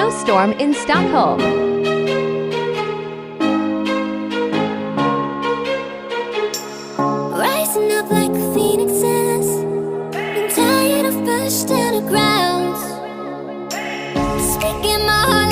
snowstorm in Stockholm. Rising up like phoenixes, I'm tired of pushed underground. Speaking my heart.